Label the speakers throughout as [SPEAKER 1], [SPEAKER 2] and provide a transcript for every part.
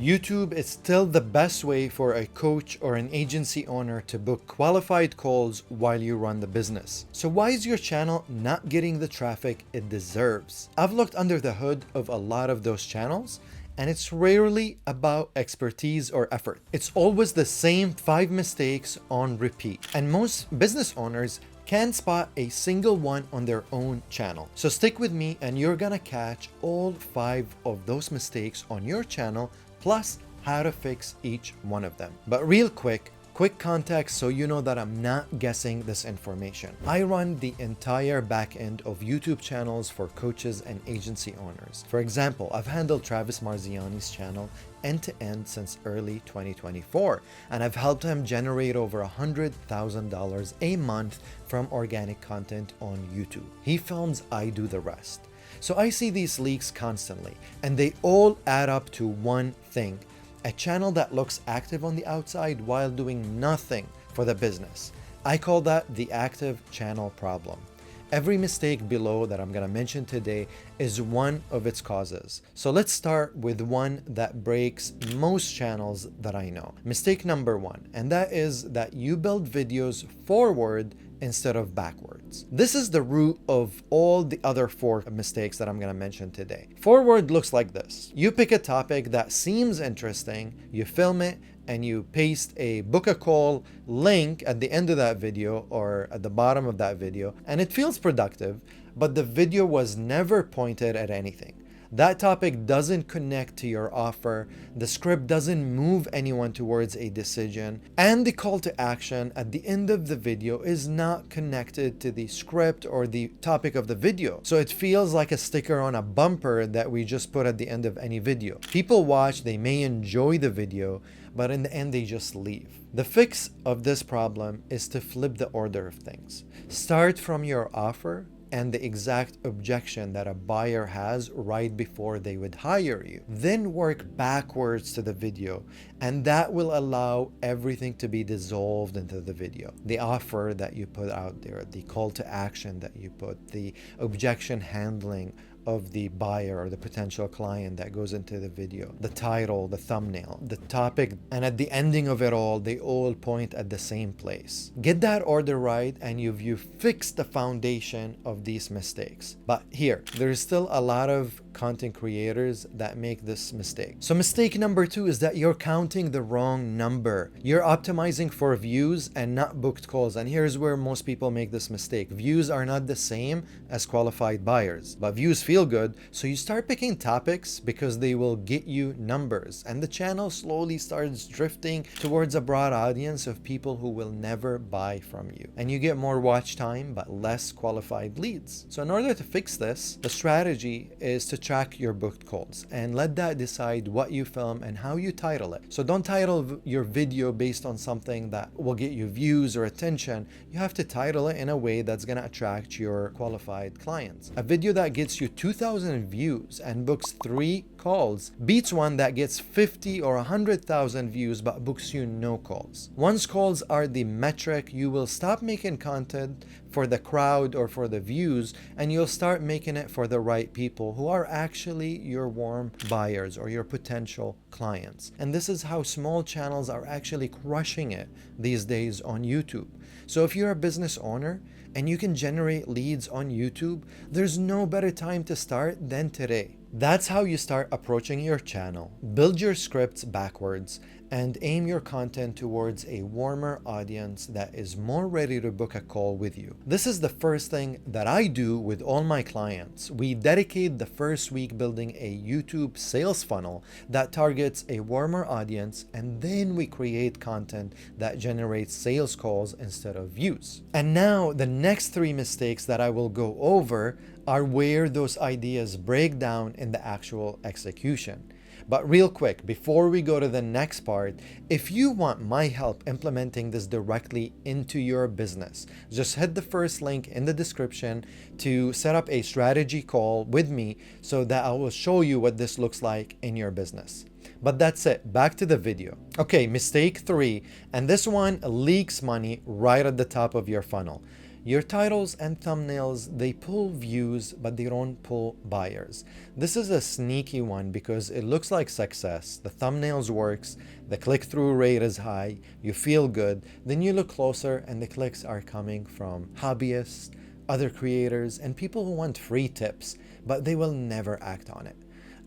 [SPEAKER 1] YouTube is still the best way for a coach or an agency owner to book qualified calls while you run the business. So why is your channel not getting the traffic it deserves? I've looked under the hood of a lot of those channels, and it's rarely about expertise or effort. It's always the same 5 mistakes on repeat. And most business owners can spot a single one on their own channel. So stick with me and you're gonna catch all 5 of those mistakes on your channel, plus how to fix each one of them. But real quick context so you know that I'm not guessing this information. I run the entire back end of YouTube channels for coaches and agency owners. For example, I've handled Travis Marziani's channel end to end since early 2024, and I've helped him generate over $100,000 a month from organic content on YouTube. He films, I do the rest. So I see these leaks constantly, and they all add up to one thing: a channel that looks active on the outside while doing nothing for the business. I call that the active channel problem. Every mistake below that I'm gonna mention today is one of its causes. So let's start with one that breaks most channels that I know. Mistake number 1, and that is that you build videos forward instead of backwards. This is the root of all the other 4 mistakes that I'm gonna mention today. Forward looks like this. You pick a topic that seems interesting, you film it, and you paste a book a call link at the end of that video or at the bottom of that video, and it feels productive, but the video was never pointed at anything. That topic doesn't connect to your offer, the script doesn't move anyone towards a decision, and the call to action at the end of the video is not connected to the script or the topic of the video. So it feels like a sticker on a bumper that we just put at the end of any video. People watch, they may enjoy the video, but in the end they just leave. The fix of this problem is to flip the order of things. Start from your offer and the exact objection that a buyer has right before they would hire you. Then work backwards to the video, and that will allow everything to be dissolved into the video. The offer that you put out there, the call to action that you put, the objection handling of the buyer or the potential client that goes into the video, the title, the thumbnail, the topic, and at the ending of it all, they all point at the same place. Get that order right and you've fixed the foundation of these mistakes. But here, there's still a lot of content creators that make this mistake. So mistake number 2 is that you're counting the wrong number. You're optimizing for views and not booked calls. And here's where most people make this mistake. Views are not the same as qualified buyers, but views feel good. So you start picking topics because they will get you numbers, and the channel slowly starts drifting towards a broad audience of people who will never buy from you. And you get more watch time, but less qualified leads. So in order to fix this, the strategy is to track your booked calls and let that decide what you film and how you title it. So don't title your video based on something that will get you views or attention. You have to title it in a way that's going to attract your qualified clients. A video that gets you 2,000 views and books 3 calls beats one that gets 50 or 100,000 views but books you no calls. Once calls are the metric, you will stop making content for the crowd or for the views, and you'll start making it for the right people who are actually your warm buyers or your potential clients. And this is how small channels are actually crushing it these days on YouTube. So if you're a business owner and you can generate leads on YouTube, there's no better time to start than today. That's how you start approaching your channel. Build your scripts backwards and aim your content towards a warmer audience that is more ready to book a call with you. This is the first thing that I do with all my clients. We dedicate the first week building a YouTube sales funnel that targets a warmer audience, and then we create content that generates sales calls instead of views. And now the next 3 mistakes that I will go over are where those ideas break down in the actual execution. But real quick, before we go to the next part, if you want my help implementing this directly into your business, just hit the first link in the description to set up a strategy call with me so that I will show you what this looks like in your business. But that's it, back to the video. Okay, mistake 3, and this one leaks money right at the top of your funnel. Your titles and thumbnails, they pull views, but they don't pull buyers. This is a sneaky one because it looks like success. The thumbnails works, the click-through rate is high, you feel good. Then you look closer and the clicks are coming from hobbyists, other creators, and people who want free tips, but they will never act on it.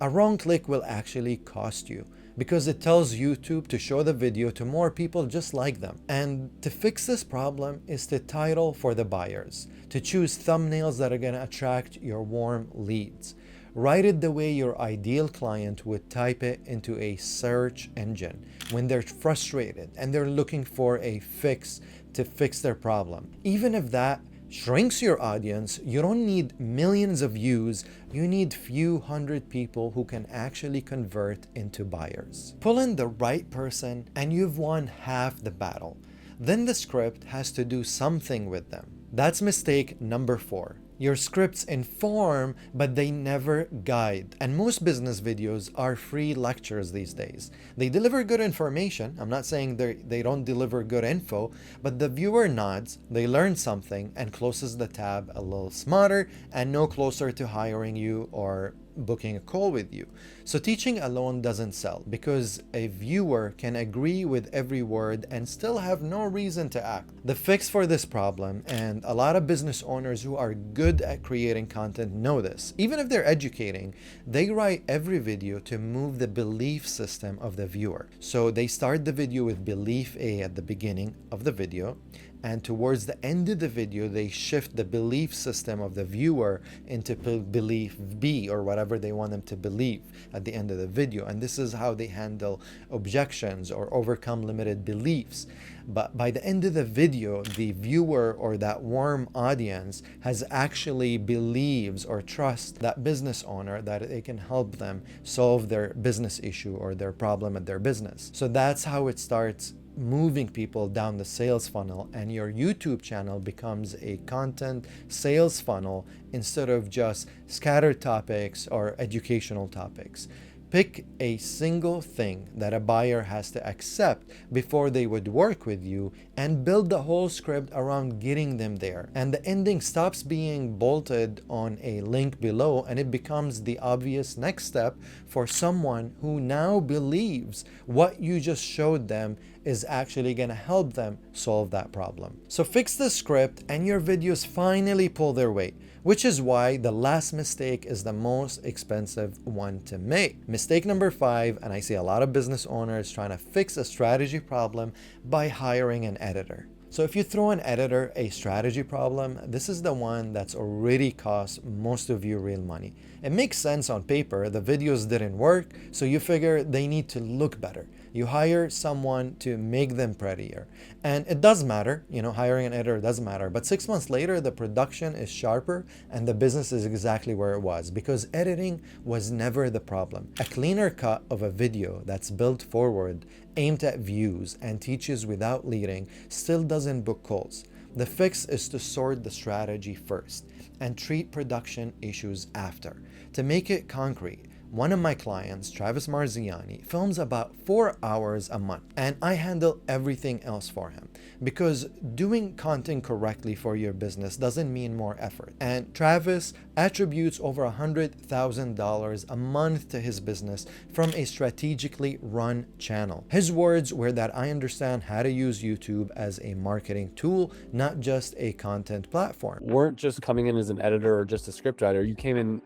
[SPEAKER 1] A wrong click will actually cost you because it tells YouTube to show the video to more people just like them. And to fix this problem is to title for the buyers, to choose thumbnails that are going to attract your warm leads. Write it the way your ideal client would type it into a search engine when they're frustrated and they're looking for a fix to fix their problem. Even if that shrinks your audience, you don't need millions of views, you need few hundred people who can actually convert into buyers. Pull in the right person and you've won half the battle. Then the script has to do something with them. That's mistake number 4. Your scripts inform, but they never guide. And most business videos are free lectures these days. They deliver good information. I'm not saying they don't deliver good info, but the viewer nods, they learn something, and closes the tab a little smarter and no closer to hiring you or booking a call with you. So teaching alone doesn't sell because a viewer can agree with every word and still have no reason to act. The fix for this problem, and a lot of business owners who are good at creating content know this, even if they're educating, they write every video to move the belief system of the viewer. So they start the video with belief A at the beginning of the video, and towards the end of the video, they shift the belief system of the viewer into belief B, or whatever they want them to believe at the end of the video. And this is how they handle objections or overcome limited beliefs. But by the end of the video, the viewer or that warm audience has actually believes or trusts that business owner that it can help them solve their business issue or their problem at their business. So that's how it starts moving people down the sales funnel, and your YouTube channel becomes a content sales funnel instead of just scattered topics or educational topics. Pick a single thing that a buyer has to accept before they would work with you and build the whole script around getting them there. And the ending stops being bolted on a link below and it becomes the obvious next step for someone who now believes what you just showed them is actually going to help them solve that problem. So fix the script and your videos finally pull their weight, which is why the last mistake is the most expensive one to make. Mistake number 5, and I see a lot of business owners trying to fix a strategy problem by hiring an editor. So if you throw an editor a strategy problem, this is the one that's already cost most of you real money. It makes sense on paper, the videos didn't work, so you figure they need to look better. You hire someone to make them prettier. And it does matter, hiring an editor does matter, but 6 months later, the production is sharper and the business is exactly where it was because editing was never the problem. A cleaner cut of a video that's built forward, aimed at views, and teaches without leading still doesn't book calls. The fix is to sort the strategy first and treat production issues after. To make it concrete, one of my clients, Travis Marziani, films about 4 hours a month, and I handle everything else for him because doing content correctly for your business doesn't mean more effort. And Travis attributes over $100,000 a month to his business from a strategically run channel. His words were that I understand how to use YouTube as a marketing tool, not just a content platform.
[SPEAKER 2] Weren't just coming in as an editor or just a scriptwriter. You came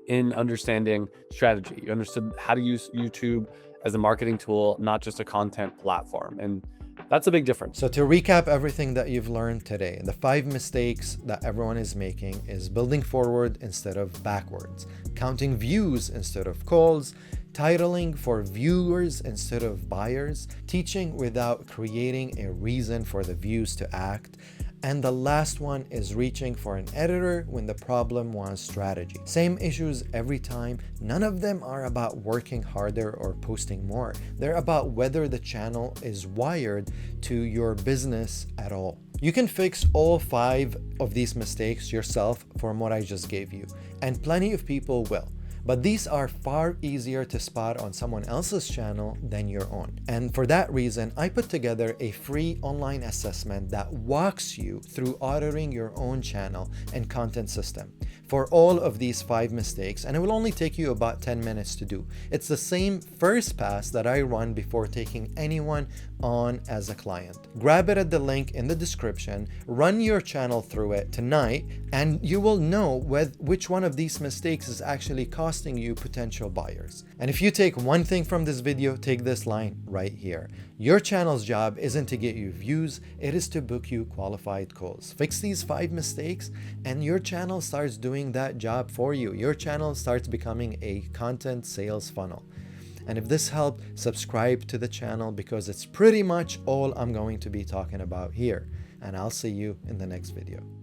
[SPEAKER 2] in understanding strategy. You understood how to use YouTube as a marketing tool, not just a content platform. And that's a big difference.
[SPEAKER 1] So to recap everything that you've learned today, the 5 mistakes that everyone is making is building forward instead of backwards, counting views instead of calls, titling for viewers instead of buyers, teaching without creating a reason for the views to act, and the last one is reaching for an editor when the problem was strategy. Same issues every time. None of them are about working harder or posting more. They're about whether the channel is wired to your business at all. You can fix all 5 of these mistakes yourself from what I just gave you, and plenty of people will. but these are far easier to spot on someone else's channel than your own. And for that reason, I put together a free online assessment that walks you through auditing your own channel and content system for all of these 5 mistakes, and it will only take you about 10 minutes to do. It's the same first pass that I run before taking anyone on as a client. Grab it at the link in the description, run your channel through it tonight, and you will know which one of these mistakes is actually costing you potential buyers. And if you take one thing from this video, take this line right here. Your channel's job isn't to get you views, it is to book you qualified calls. Fix these 5 mistakes and your channel starts doing that job for you. Your channel starts becoming a content sales funnel. And if this helped, subscribe to the channel because it's pretty much all I'm going to be talking about here. And I'll see you in the next video.